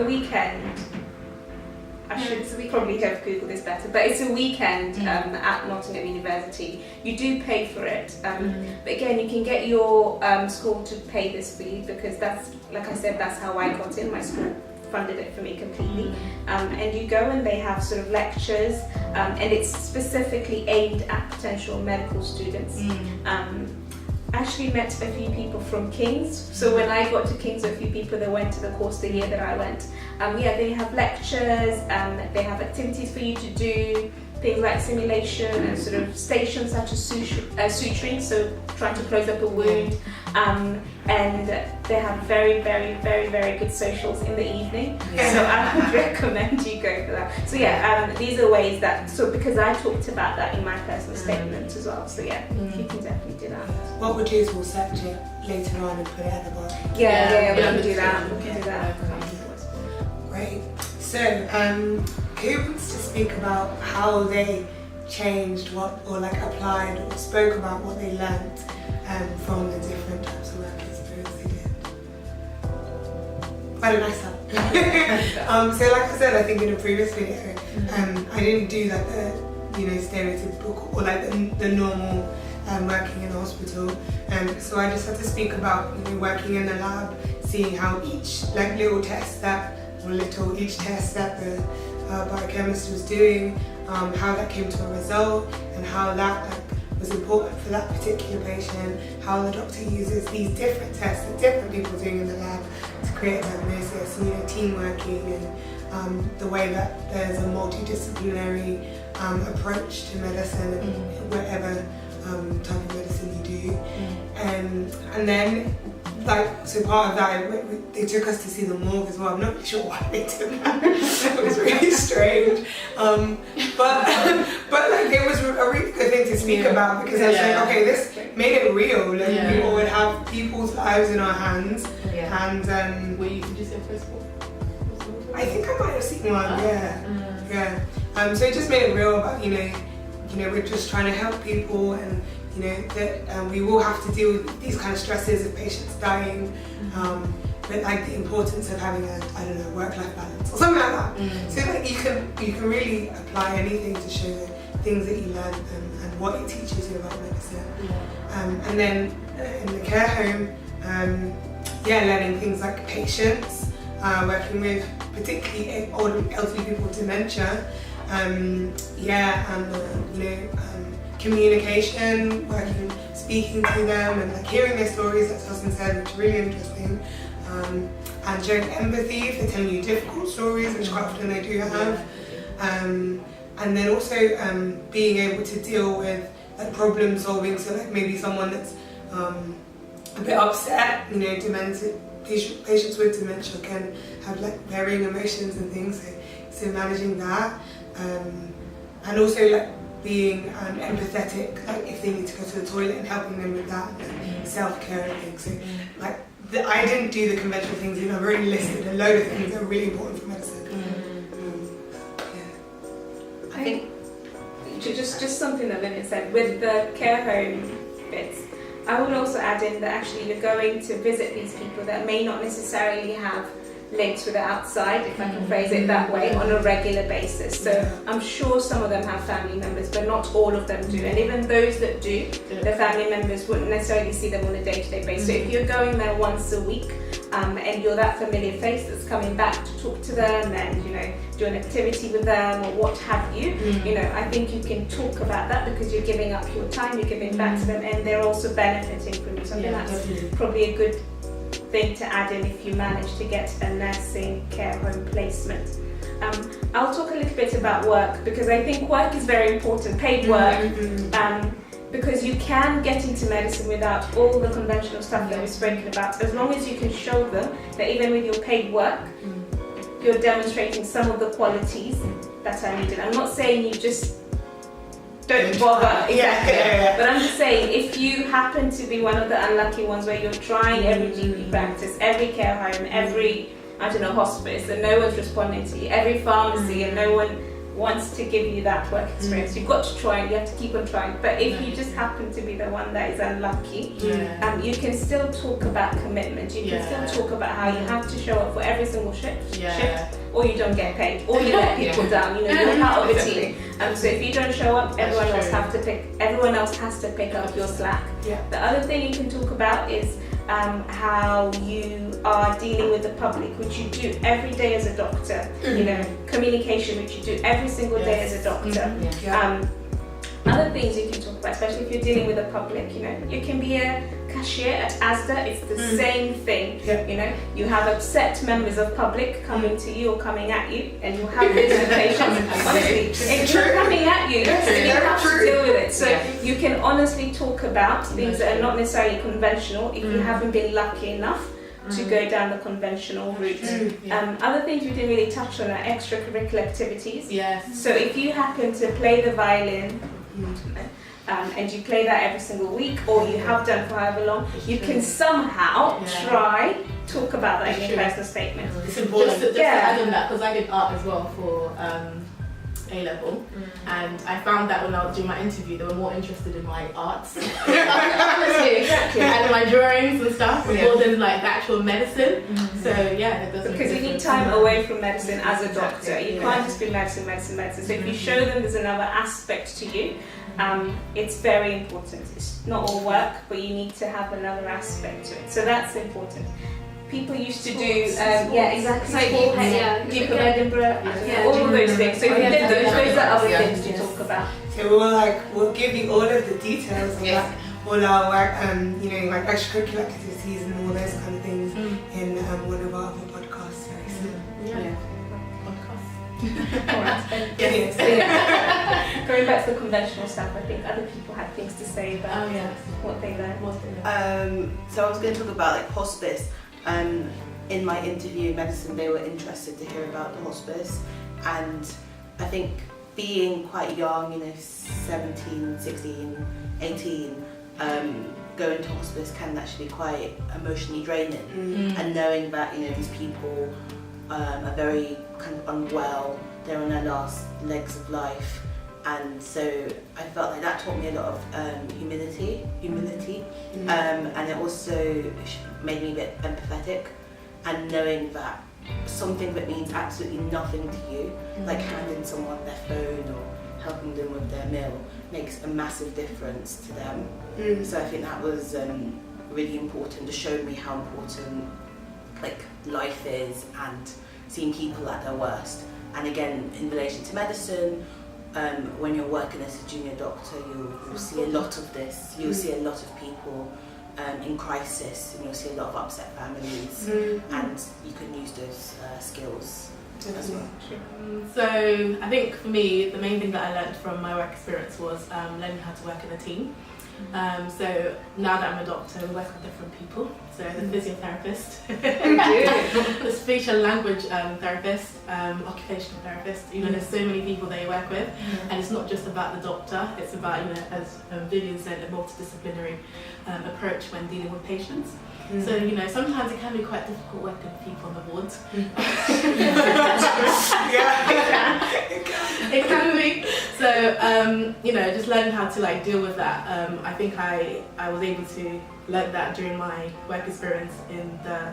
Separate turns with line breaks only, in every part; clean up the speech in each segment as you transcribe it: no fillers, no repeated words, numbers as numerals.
weekend. I should probably have Googled this better, but it's a weekend at Nottingham University. You do pay for it, but again, you can get your school to pay this for you, because that's, like I said, that's how I got in. My school funded it for me completely. And you go and they have sort of lectures, and it's specifically aimed at potential medical students. I actually met a few people from King's, so when I got to King's, a few people that went to the course the year that I went. They have lectures, they have activities for you to do, things like simulation and sort of stations such as suturing, so trying to close up a wound, and they have very, very, very, very good socials in the evening. So I would recommend you go for that. So these are ways that, because I talked about that in my personal statement as well. So you can definitely do that.
What we'll do is we'll search it later on and put it at the bottom.
We can do that. We can do that.
Great. So, who wants to speak about how they changed applied or spoke about what they learnt from the different types of work experience they did? Why don't I start? So like I said, I think in a previous video, I didn't do like the stereotypical or like the normal working in a hospital. So I just had to speak about working in the lab, seeing how each test that the biochemist was doing, how that came to a result, and how that was important for that particular patient, how the doctor uses these different tests that different people are doing in the lab to create a diagnosis, team working, and the way that there's a multidisciplinary approach to medicine and whatever type of medicine you do. And then so part of that, they took us to see the morgue as well. I'm not really sure why they did that. It was really strange. But it was a really good thing to speak about, because I was like, okay, this made it real. We all would have people's lives in our hands. And
did you say first book?
I think I might have seen one. So it just made it real about we're just trying to help people, and that we will have to deal with these kind of stresses of patients dying, but the importance of having a work-life balance or something like that. So you can really apply anything to show the things that you learn and what it teaches you about medicine. And then in the care home, learning things like patience, working with particularly elderly people with dementia, communication, speaking to them and hearing their stories, as Husband said, which is really interesting, and showing empathy if they're telling you difficult stories, which quite often they do have, and then also being able to deal with problem solving, so maybe someone that's a bit upset, dementia, patients with dementia can have varying emotions and things, so managing that, and also being empathetic, if they need to go to the toilet, and helping them with that, and self-care and things. So I didn't do the conventional things, I've already listed a load of things that are really important for medicine.
I think just something that Vivian said with the care home bits, I would also add in that actually you're going to visit these people that may not necessarily have links with the outside, if I can phrase it that way, on a regular basis. So I'm sure some of them have family members, but not all of them do. And even those that do, their family members wouldn't necessarily see them on a day-to-day basis. So if you're going there once a week, and you're that familiar face that's coming back to talk to them and do an activity with them or what have you, I think you can talk about that, because you're giving up your time, you're giving back to them, and they're also benefiting from you. So I think that's probably a good thing to add in if you manage to get a nursing care home placement. I'll talk a little bit about work, because I think work is very important, paid work, because you can get into medicine without all the conventional stuff that we've spoken about, as long as you can show them that even with your paid work, you're demonstrating some of the qualities that are needed. I'm not saying you just don't bother, but I'm just saying, if you happen to be one of the unlucky ones where you're trying every GP practice, every care home, every hospice, and no one's responding to you, every pharmacy, and no one wants to give you that work experience. You've got to try it, you have to keep on trying. But if you just happen to be the one that is unlucky, you can still talk about commitment. You can still talk about how you have to show up for every single shift, or you don't get paid, or you let people down. You know, you're part of a team. So if you don't show up, everyone else has to pick up your slack. The other thing you can talk about is how you are dealing with the public, which you do every day as a doctor. You know, communication, which you do every single day as a doctor. Other things you can talk about, especially if you're dealing with the public, you know, you can be a cashier at Asda, it's the same thing. You know, you have upset members of public coming to you or coming at you, and you have this with patients. Honestly, if you're coming at you, you have to deal with it. So you can honestly talk about things that are not necessarily conventional if you haven't been lucky enough to go down the conventional route. Other things we didn't really touch on are extracurricular activities. So if you happen to play the violin, and you play that every single week, or you have done for however long, you can somehow talk about that in your personal statement.
It's important. Just to add on that, because I did art as well for A-level, and I found that when I was doing my interview, they were more interested in my arts, and my drawings and stuff, more than like the actual medicine. So it doesn't.
Because you need time away from medicine as a doctor. You can't just be medicine. So if you show them there's another aspect to you, it's very important. It's not all work, but you need to have another aspect to it. So that's important. People used to do, exactly. So Duke of Edinburgh, all of those things. So if you did those are other things to talk about.
So we'll give you all of the details of like all our work, you know, like extracurricular activities and all those kind of things in one of our other podcasts very soon.
Going back to the conventional stuff, I think other people had things to say about what they learned.
So I was going to talk about like hospice. In my interview in medicine, they were interested to hear about the hospice, and I think being quite young, you know, 17, 16, 18, going to hospice can actually be quite emotionally draining. And knowing that, you know, these people are very kind of unwell, they're on their last legs of life, and so I felt like that taught me a lot of humility, and it also made me a bit empathetic, and knowing that something that means absolutely nothing to you, like handing someone their phone or helping them with their meal, makes a massive difference to them. So I think that was really important to show me how important like life is and seeing people at their worst. And again, in relation to medicine, when you're working as a junior doctor, you'll see a lot of this. You'll see a lot of people in crisis, and you'll see a lot of upset families, and you can use those skills as well.
So I think for me, the main thing that I learned from my work experience was learning how to work in a team. So now that I'm a doctor, we work with different people. So the physiotherapist, the speech and language therapist, occupational therapist. You know, there's so many people that you work with, and it's not just about the doctor. It's about, you know, as Vivian said, a multidisciplinary approach when dealing with patients. So, you know, sometimes it can be quite difficult working with people on the wards. It can be. So, you know, just learning how to like deal with that. I think I was able to learn that during my work experience in the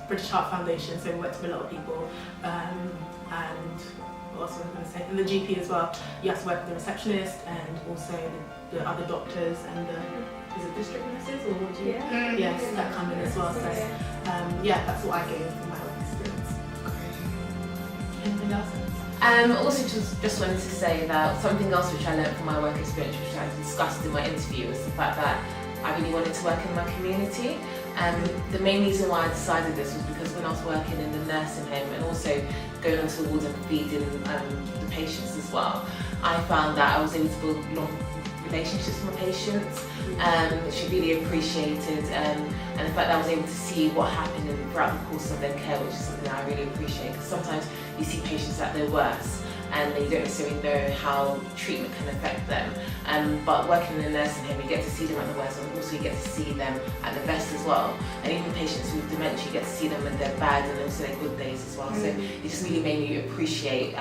British Heart Foundation. So we worked with a lot of people, and what else was I going to say? In the GP as well, you have to work with the receptionist and also the other doctors and the district nurses, or what do you? Yes, that come in as well. So that's what I gained from my work experience. Anything else?
Also just wanted to say that something else which I learned from my work experience, which I discussed in my interview, was the fact that I really wanted to work in my community. The main reason why I decided this was because when I was working in the nursing home and also going onto the wards and feeding the patients as well, I found that I was able to build long relationships with my patients, which I really appreciated, and the fact that I was able to see what happened throughout the course of their care, which is something that I really appreciate, because sometimes you see patients at their worst and you don't necessarily know how treatment can affect them. But working in a nursing home, you get to see them at the worst, and also you get to see them at the best as well. And even patients with dementia, you get to see them at their bad and also their good days as as well. So it just really made me appreciate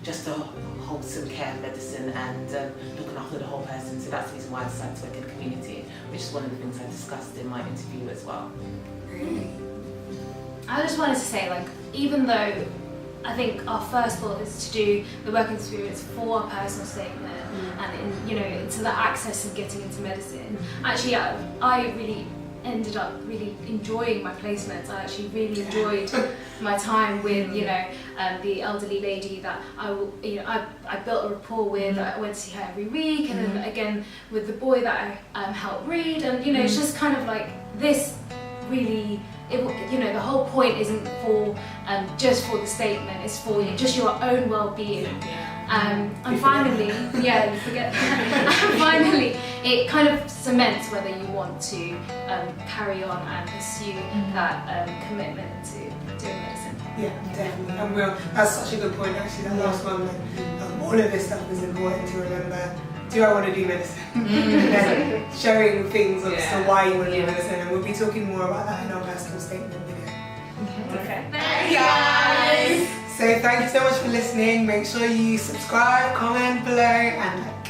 just the wholesome care of medicine and looking after the whole person. So that's the reason why I decided to work in the community, which is one of the things I discussed in my interview as well.
I just wanted to say, like, even though I think our first thought is to do the work experience for a personal statement and into the access of getting into medicine, actually I really ended up really enjoying my placements. I actually really enjoyed my time with the elderly lady that I built a rapport with. I went to see her every week, and then again with the boy that I helped read, and it's just kind of like this really. The whole point isn't for just for the statement. It's for just your own well-being. And finally, you forget that. And finally, it kind of cements whether you want to carry on and pursue that commitment to doing medicine.
Yeah, definitely. And that's such a good point, actually, that last one. All of this stuff is important to remember. Do I want to do medicine? And then showing things as to why you want to do medicine. And we'll be talking more about that in our personal statement video.
Okay.
Thanks, guys!
So thank you so much for listening. Make sure you subscribe, comment below, and